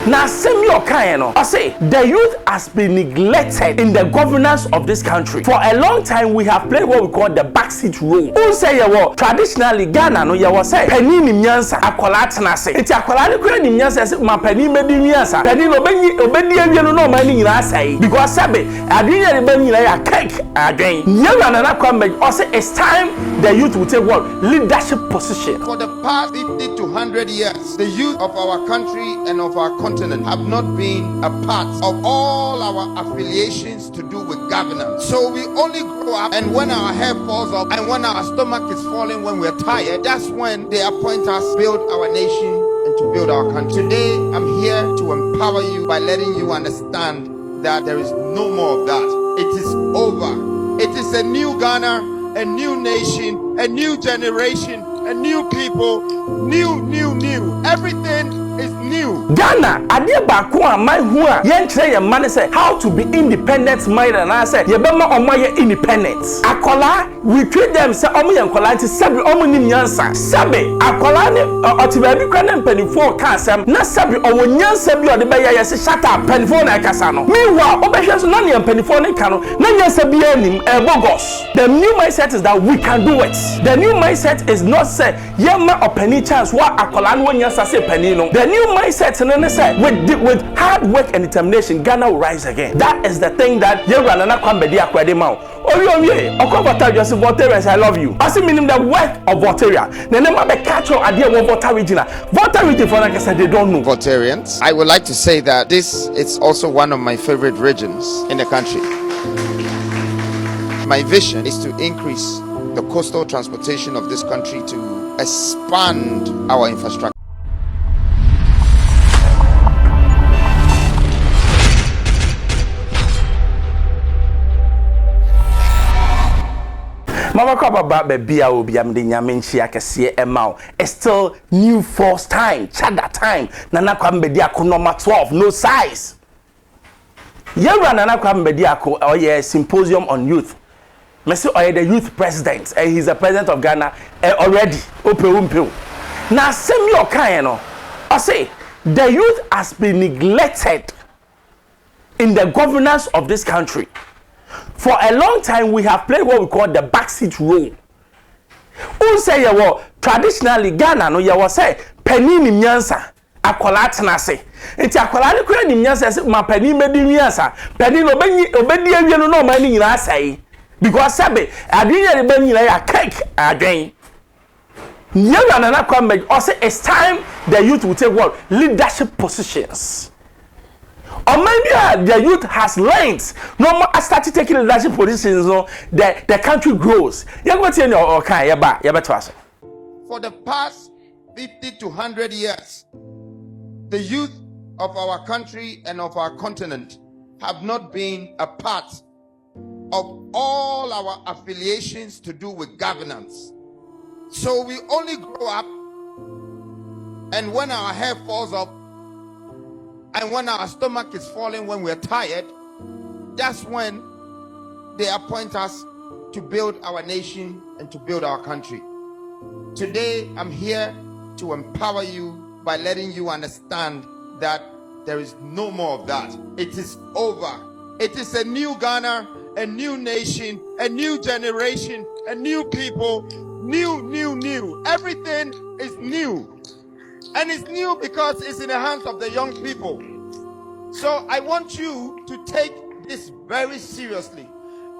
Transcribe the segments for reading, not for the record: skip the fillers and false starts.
Now, same your kind, I say the youth has been neglected in the governance of this country. For a long time, we have played what we call the backseat role. Who say you traditionally Ghana no you say penny ni nyansa akola tenase. Enti akola ni kura ni nyansa say ma penny medi nyansa. Penny obedi awie no ma ni nyina say because sabe adwenya de ban nyina ya cake adwen. Nyewa na kwamba I say it's time the youth will take what leadership position. For the past 50 to 100 years, the youth of our country and of our continent have not been a part of all our affiliations to do with governance. So we only grow up, and when our hair falls off and when our stomach is falling when we're tired, that's when they appoint us to build our nation and to build our country. Today, I'm here to empower you by letting you understand that there is no more of that. It is over. It is a new Ghana, a new nation, a new generation, a new people, new. Everything is new. Ghana, adia baako a man hu a yen kire ye man say how to be independent minded and I say ye be ma omo ye independent. Akola, we treat them say omo ye akola nti sabi omo ni nyansa. Sabi akola ne otiba bi kwa ne mpanifo ka asem na sabi owo nyansa bi ode be ye se shut up mpanifo na kasa no. Meanwhile, obehwe so na ne mpanifo ne ka no na nyansa bi anim bogus. The new mindset is that we can do it. The new mindset is not say ye ma opani chance wa akola no nyansa say pani no. The new mindset with hard work and determination, Ghana will rise again. That is the thing that you run and kwambedi akwede ma. Okovotaria just Voltaire, I love you. I see meaning the work of Voltaria. Then never be catch your idea of Voltaire region. Voltaire region for like I said, they don't know. Voltarians, I would like to say that this is also one of my favorite regions in the country. My vision is to increase the coastal transportation of this country to expand our infrastructure. Mama Kwaba Bebia will be Nyamenchi Akase Emao. It's still new force time, Chada time. Nana Kwambediako number 12, no size. Yera Nana Kwambediako or ye symposium on youth. Messi or the youth president, and he's the president of Ghana already. Ope. Now same your kind, I say the youth has been neglected in the governance of this country. For a long time, we have played what we call the backseat role. Who say you traditionally Ghana no you say penny ni nyansa akola tenase. Enti akola ni kura ni nyansa say ma penny medi nyansa. Penny no obedi awie no ma ni nyina asai. Because sabe adwenya de ban nyina ya cake adwen. Nyewa na kwamba I say it's time the youth will take what leadership positions. Or maybe the youth has learned no more started taking leadership positions, no, the country grows. For the past 50 to 100 years, the youth of our country and of our continent have not been a part of all our affiliations to do with governance. So we only grow up, and when our hair falls off, and when our stomach is falling when we're tired, that's when they appoint us to build our nation and to build our country. Today, I'm here to empower you by letting you understand that there is no more of that. It is over. It is a new Ghana, a new nation, a new generation, a new people, new. Everything is new. And it's new because it's in the hands of the young people. So I want you to take this very seriously,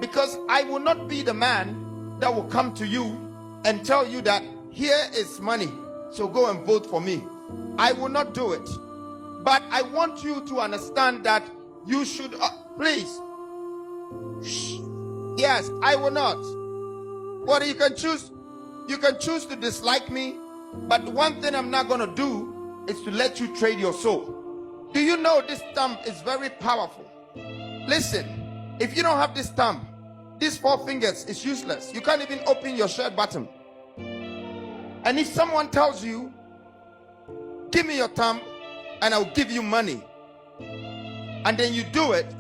because I will not be the man that will come to you and tell you that here is money, so go and vote for me. I will not do it. But I want you to understand that you should, please. Shh. Yes, I will not. Well, you can choose to dislike me. But one thing I'm not going to do is to let you trade your soul. Do you know this thumb is very powerful? Listen, if you don't have this thumb, these 4 fingers is useless. You can't even open your shirt button. And if someone tells you, give me your thumb and I'll give you money, and then you do it,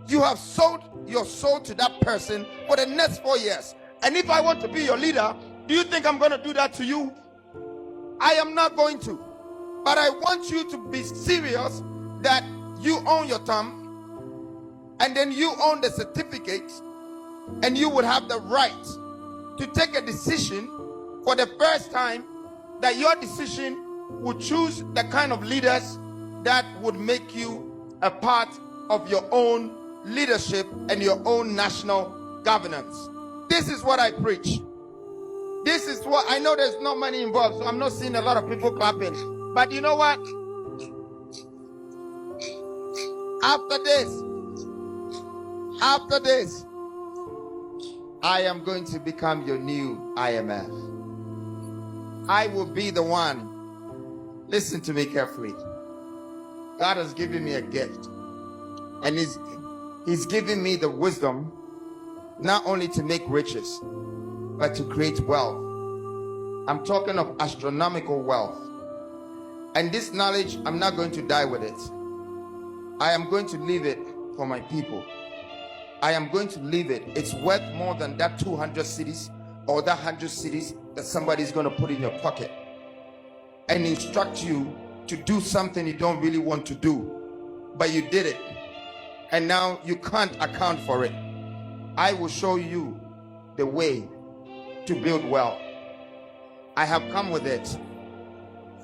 you have sold your soul to that person for the next 4 years. And if I want to be your leader, do you think I'm going to do that to you? I am not going to. But I want you to be serious that you own your thumb, and then you own the certificate, and you would have the right to take a decision for the first time, that your decision would choose the kind of leaders that would make you a part of your own leadership and your own national governance. This is what I preach. This is what I know. There's not money involved, so I'm not seeing a lot of people clapping. But you know what? After this, I am going to become your new IMF. I will be the one. Listen to me carefully. God has given me a gift, and He's giving me the wisdom not only to make riches, but to create wealth. I'm talking of astronomical wealth. And this knowledge, I'm not going to die with it. I am going to leave it for my people. I am going to leave it. It's worth more than that 200 cities or that 100 cities that somebody's going to put in your pocket and instruct you to do something you don't really want to do, but you did it, and now you can't account for it. I will show you the way to build wealth. I have come with it,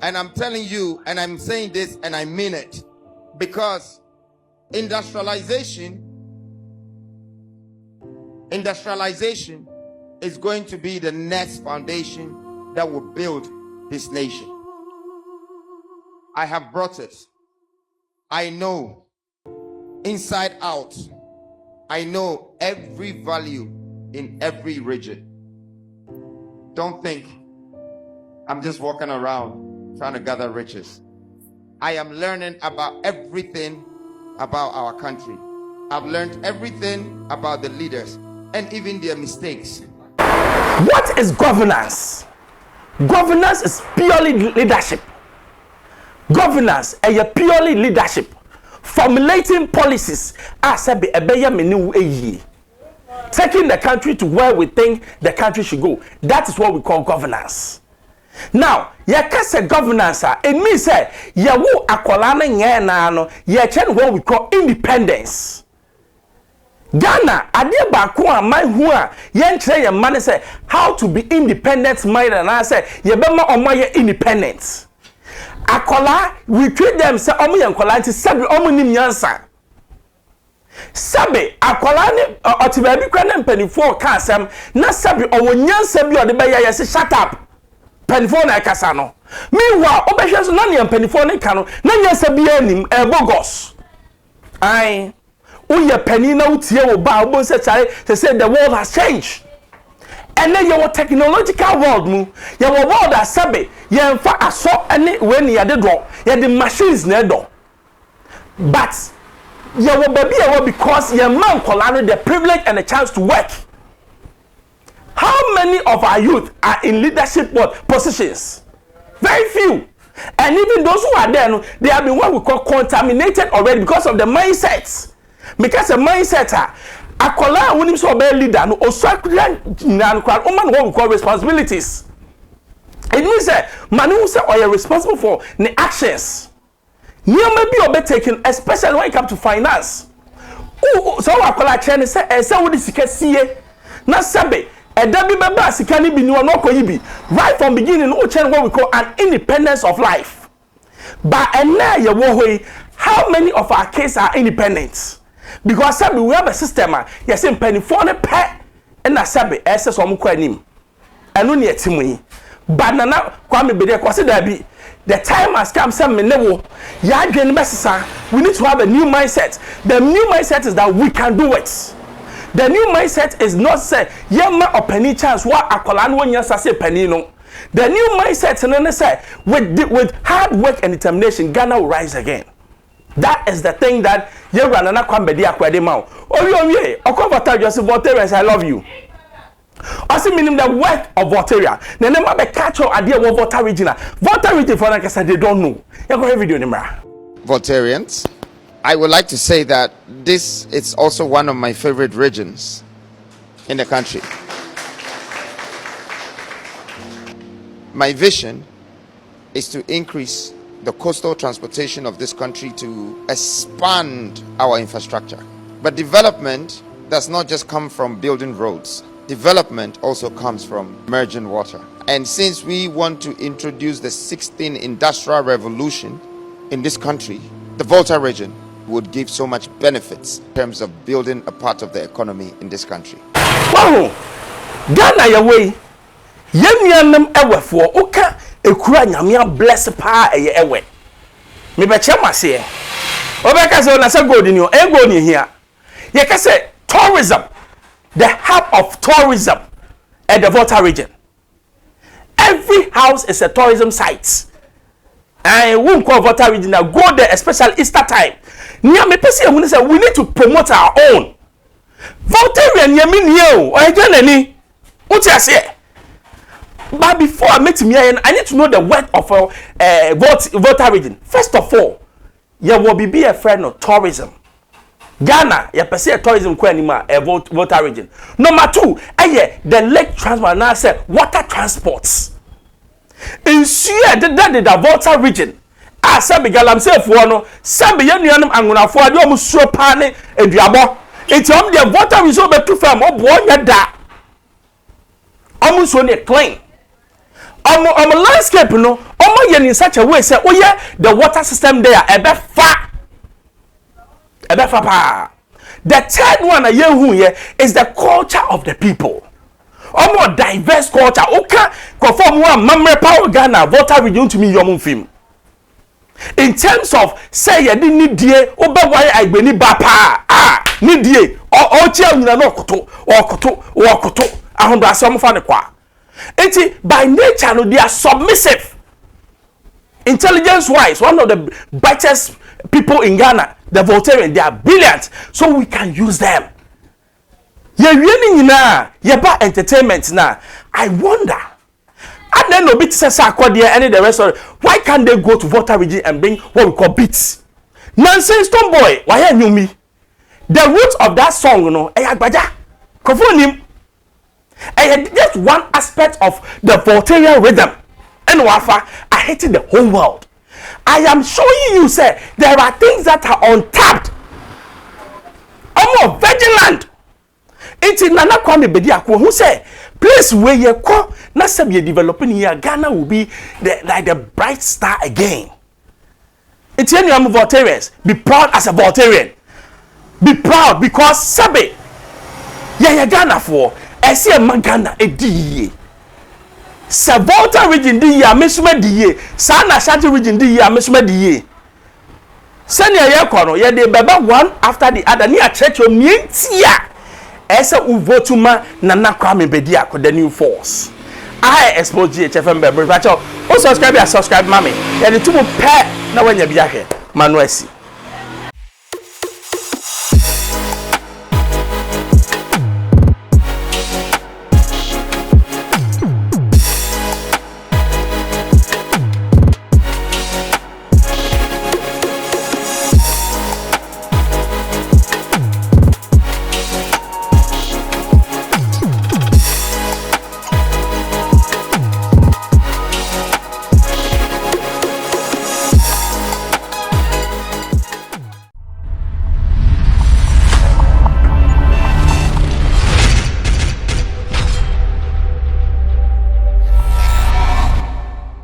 and I'm telling you, and I'm saying this and I mean it, because industrialization is going to be the next foundation that will build this nation. I have brought it. I know inside out. I know every value in every region. Don't think I'm just walking around trying to gather riches. I am learning about everything about our country. I've learned everything about the leaders and even their mistakes. What is governance? Governance is purely leadership. Governance is purely leadership. Formulating policies taking the country to where we think the country should go. That is what we call governance. Now, say governance, it means that you what we call independence. Ghana, adia baako a man who a yen kire ye man say how to be independent minded, and I say ye be ma omo ye independent. Akola, we treat them say omo ye nkola nti sabi omo nim nyansa. Sabi akola ne otiba bi kwa ne mpanifo ka asem na sabi owo nyansa bi ode be ye say shut up. Mpanifo na kasa no. Meanwhile, obehwe so na ne mpanifo ne ka no na nyansa bi anim bogos. Ai Uye penny na utie wo ba obo say the world has changed. And then your technological world mu, your world that sabe, ye mfa aso any when ye de do, ye the machines na do. But ye wo baby ye because ye man kolano the privilege and the chance to work. How many of our youth are in leadership positions? Very few. And even those who are there, they have been what we call contaminated already because of the mindsets. Because a mindset, akola wonim so be leader no osakura nan kwa woman what we call responsibilities. It means that man who say or you're responsible for the actions. Nyoma bi obe taken, especially when it comes to finance. So akola chen say wo di sika sie na sabe eda bi beba sika ni bi ni no koyi bi right from beginning no chen what we call an independence of life. But now ye wo hoi, how many of our kids are independent? Because sabi we have a system yes penny for the pet and na sabi ese so mo kwa nim eno ne etimu yi banana kwa me be dey consider bi the time has come say me newo ya adwene besesa. We need to have a new mindset. The new mindset is that we can do it. The new mindset is not say yema openi chance wa akola no nya sase penny no. The new mindset no say with hard work and determination Ghana will rise again. That is the thing that you run and akwambedi akwede ma. Owie okwavota just Voltaire, I love you. Also meaning the work of Voltaire. Na nema be catch your idea what Voltaire region. Voltaire region for like I said they don't know. You go video nimra. Voltaireans, I would like to say that this is also one of my favorite regions in the country. My vision is to increase the coastal transportation of this country to expand our infrastructure. But development does not just come from building roads. Development also comes from merging water. And since we want to introduce the 16th industrial revolution in this country, the Volta region would give so much benefits in terms of building a part of the economy in this country. Wow! Ghana your way. Yemianum ewe for oka ekura nyamia bless pa eye ewe. Me be chema se. Obeka se na se gold ni o e gold ni here. Ye ka say tourism, the hub of tourism at the Volta region. Every house is a tourism site. And we won't call Volta region now, go there, especially Easter time. Nya me pese ehunu say we need to promote our own. Volta region ye me nie o eje nani. What you say? But before I meet me, I need to know the worth of Volta region. First of all, you will be a friend of tourism. Ghana, you perceive tourism kwa anima Volta region. Number 2, the lake transport now say water transports. Ensure the Volta region. I said galam say for no, sabi ye nuanum anguna for ade omu suro pane eduabo. Enti om the Volta region be too fam obo nya da. Omu so ne clean. Omu landscape no, omu ye in such a way say oh the water system there ebe fa. The third one is the culture of the people. A more diverse culture. Okay, conform one memory power Ghana Volta region to me your film. In terms of say you didn't need die, oba why I be ni bapa need die or chia na no koto or koto ahondo asem fa ne kwa. Enti by nature no they are submissive. Intelligence wise, one of the brightest people in Ghana, the Voltarian, they are brilliant, so we can use them. Ye really na ye ba entertainment na. I wonder. And then no beats say any the rest of it. Why can't they go to Volta region and bring what we call beats? Nonsense Stone Boy, why you me? The roots of that song, you know, Ayagbaja. Kofonim. Just one aspect of the Voltarian rhythm. And wafa, I hate the whole world. I am showing you, say, there are things that are untapped. Almost vigilant. It's in Nana Kwame Bediako who say, place where you go, not some you're developing here, Ghana will be like the bright star again. It's any of Voltarians. Be proud as a Voltarian. Be proud because Sabe, yeah, Ghana for, I see a man Ghana a D. Sa Volta region di ya mesuma di ye sa na Ashanti region di ya mesuma di ye sani ye kono ye de baba one after the other ni a church o mientia esa uvotuma na Kwame Bedi akọ the new force I Xposed GHFM be bra cha o subscribe mami ye de tumu pe na wanya bi ahwe manuasi